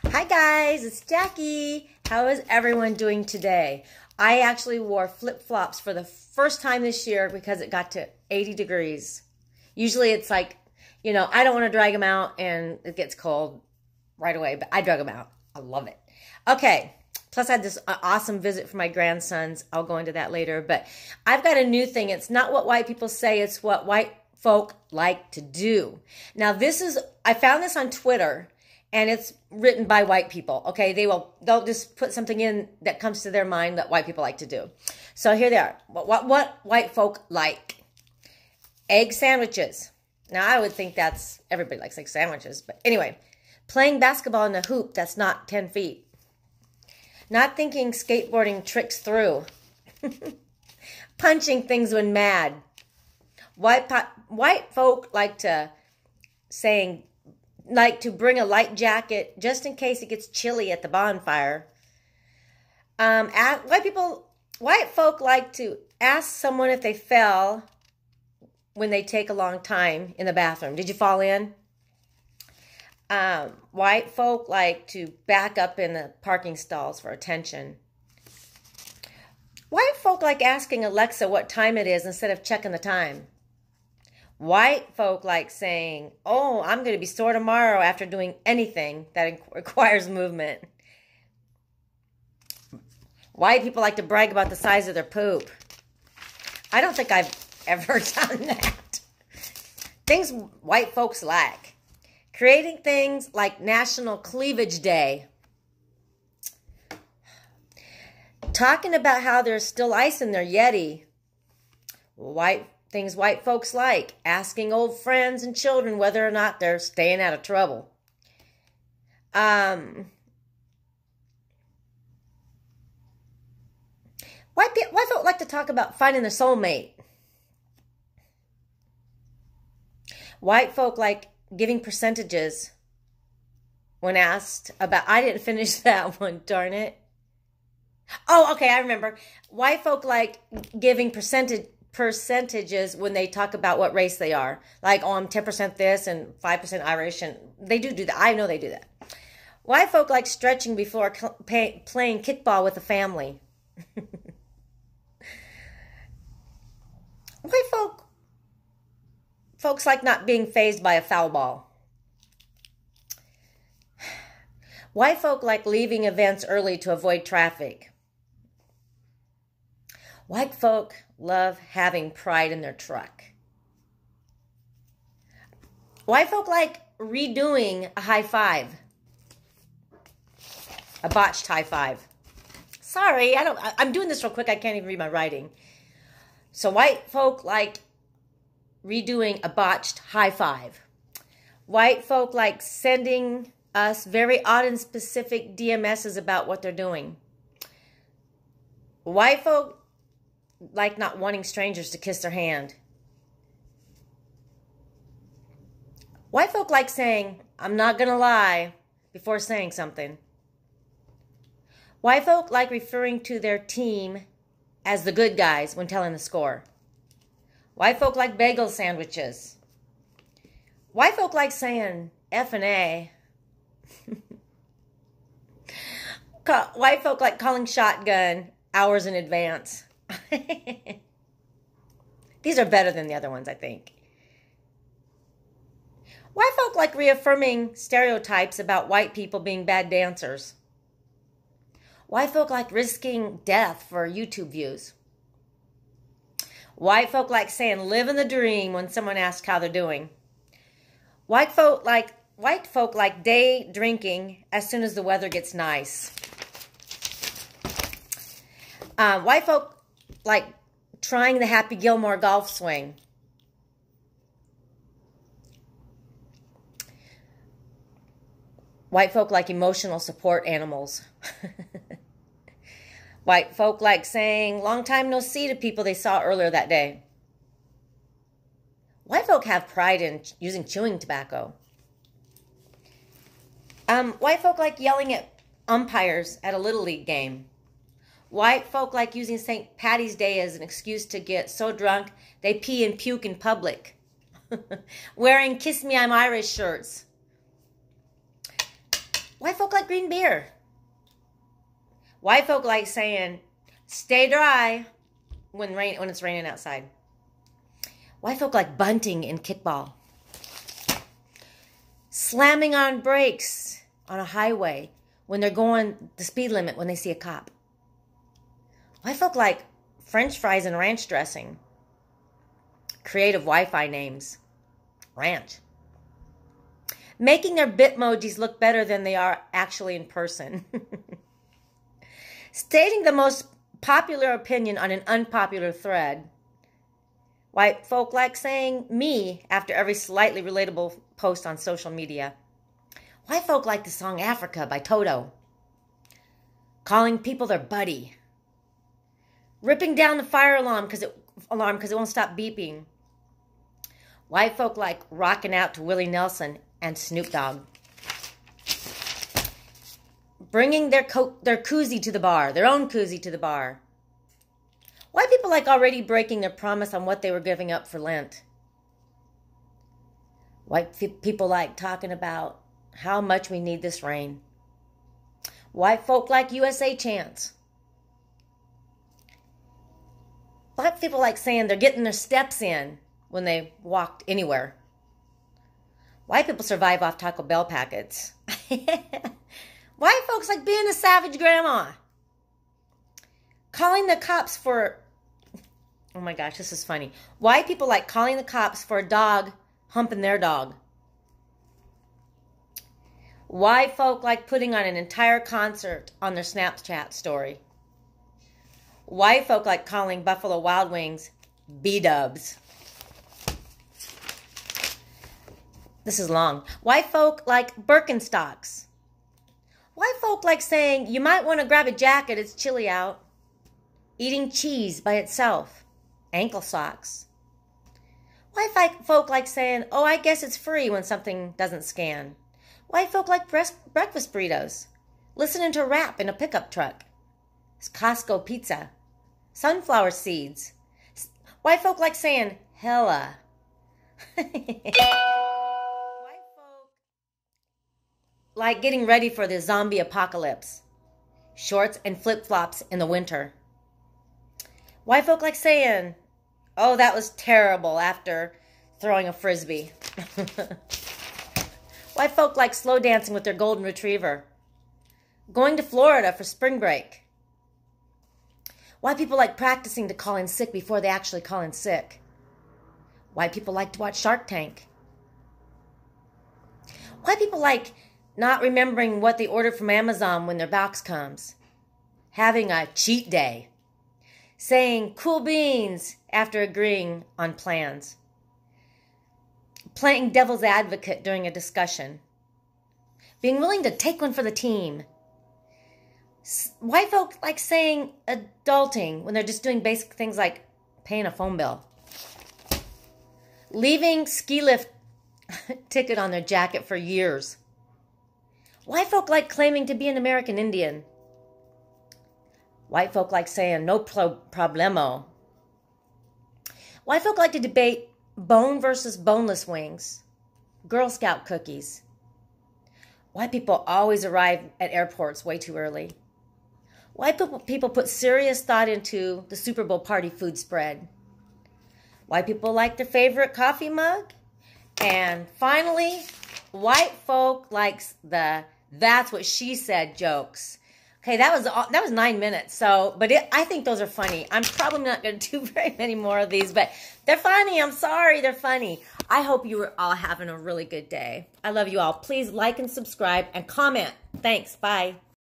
Hi guys, it's Jackie. How is everyone doing today? I actually wore flip-flops for the first time this year because it got to 80 degrees. Usually it's like, I don't want to drag them out and it gets cold right away, but I drug them out. I love it. Okay, plus I had this awesome visit from my grandsons. I'll go into that later, but I've got a new thing. It's not what white people say, it's what white folk like to do. Now I found this on Twitter. And it's written by white people, okay? They'll just put something in that comes to their mind that white people like to do. So here they are. What white folk like? Egg sandwiches. Now, I would think everybody likes egg sandwiches. But anyway, playing basketball in a hoop that's not 10 feet. Not thinking skateboarding tricks through. Punching things when mad. White folk like to bring a light jacket just in case it gets chilly at the bonfire. White folk like to ask someone if they fell when they take a long time in the bathroom. Did you fall in? White folk like to back up in the parking stalls for attention. White folk like asking Alexa what time it is instead of checking the time. White folk like saying, oh, I'm going to be sore tomorrow after doing anything that requires movement. White people like to brag about the size of their poop. I don't think I've ever done that. Things white folks like. Creating things like National Cleavage Day. Talking about how there's still ice in their Yeti. Things white folks like, asking old friends and children whether or not they're staying out of trouble. White folk like to talk about finding a soulmate. White folk like giving percentages when asked about, I didn't finish that one, darn it. Oh, okay, I remember. White folk like giving percentages when they talk about what race they are. Like, oh, I'm 10% this and 5% Irish, and they do that. I know they do that. White folk like stretching before playing kickball with the family. White folks like not being fazed by a foul ball. White folk like leaving events early to avoid traffic. White folk love having pride in their truck. White folk like redoing a high five. A botched high five. Sorry, I'm doing this real quick. I can't even read my writing. So white folk like redoing a botched high five. White folk like sending us very odd and specific DMSs about what they're doing. White folk like not wanting strangers to kiss their hand. White folk like saying, I'm not gonna lie, before saying something. White folk like referring to their team as the good guys when telling the score. White folk like bagel sandwiches. White folk like saying F and A. White folk like calling shotgun hours in advance. These are better than the other ones, I think. White folk like reaffirming stereotypes about white people being bad dancers. White folk like risking death for YouTube views. White folk like saying living the dream when someone asks how they're doing. White folk like day drinking as soon as the weather gets nice. White folk like trying the Happy Gilmore golf swing. White folk like emotional support animals. White folk like saying long time no see to people they saw earlier that day. White folk have pride in using chewing tobacco. White folk like yelling at umpires at a Little League game. White folk like using St. Patty's Day as an excuse to get so drunk they pee and puke in public. Wearing Kiss Me I'm Irish shirts. White folk like green beer. White folk like saying, stay dry when it's raining outside. White folk like bunting in kickball. Slamming on brakes on a highway when they're going the speed limit when they see a cop. White folk like French fries and ranch dressing. Creative Wi-Fi names. Ranch. Making their Bitmojis look better than they are actually in person. Stating the most popular opinion on an unpopular thread. White folk like saying me after every slightly relatable post on social media. White folk like the song Africa by Toto. Calling people their buddy. Ripping down the fire alarm because it won't stop beeping. White folk like rocking out to Willie Nelson and Snoop Dogg. Bringing their koozie to the bar, their own koozie to the bar. White people like already breaking their promise on what they were giving up for Lent. White people like talking about how much we need this rain. White folk like USA chants. Black people like saying they're getting their steps in when they walked anywhere. White people survive off Taco Bell packets. White folks like being a savage grandma. Calling the cops for... Oh my gosh, this is funny. White people like calling the cops for a dog humping their dog. White folk like putting on an entire concert on their Snapchat story. White folk like calling Buffalo Wild Wings B-dubs. This is long. White folk like Birkenstocks. White folk like saying, you might want to grab a jacket, it's chilly out. Eating cheese by itself. Ankle socks. White folk like saying, oh, I guess it's free when something doesn't scan. White folk like breakfast burritos. Listening to rap in a pickup truck. Costco pizza. Sunflower seeds. White folk like saying, hella. White folk like getting ready for the zombie apocalypse. Shorts and flip-flops in the winter. White folk like saying, oh, that was terrible after throwing a frisbee. White folk like slow dancing with their golden retriever. Going to Florida for spring break. White people like practicing to call in sick before they actually call in sick. White people like to watch Shark Tank. White people like not remembering what they ordered from Amazon when their box comes. Having a cheat day. Saying cool beans after agreeing on plans. Playing devil's advocate during a discussion. Being willing to take one for the team. White folk like saying adulting when they're just doing basic things like paying a phone bill. Leaving ski lift ticket on their jacket for years. White folk like claiming to be an American Indian. White folk like saying no problemo. White folk like to debate bone versus boneless wings. Girl Scout cookies. White people always arrive at airports way too early. White people put serious thought into the Super Bowl party food spread. White people like their favorite coffee mug. And finally, white folk likes the that's what she said jokes. Okay, that was 9 minutes. So, but I think those are funny. I'm probably not going to do very many more of these, but they're funny. I'm sorry, they're funny. I hope you are all having a really good day. I love you all. Please like and subscribe and comment. Thanks. Bye.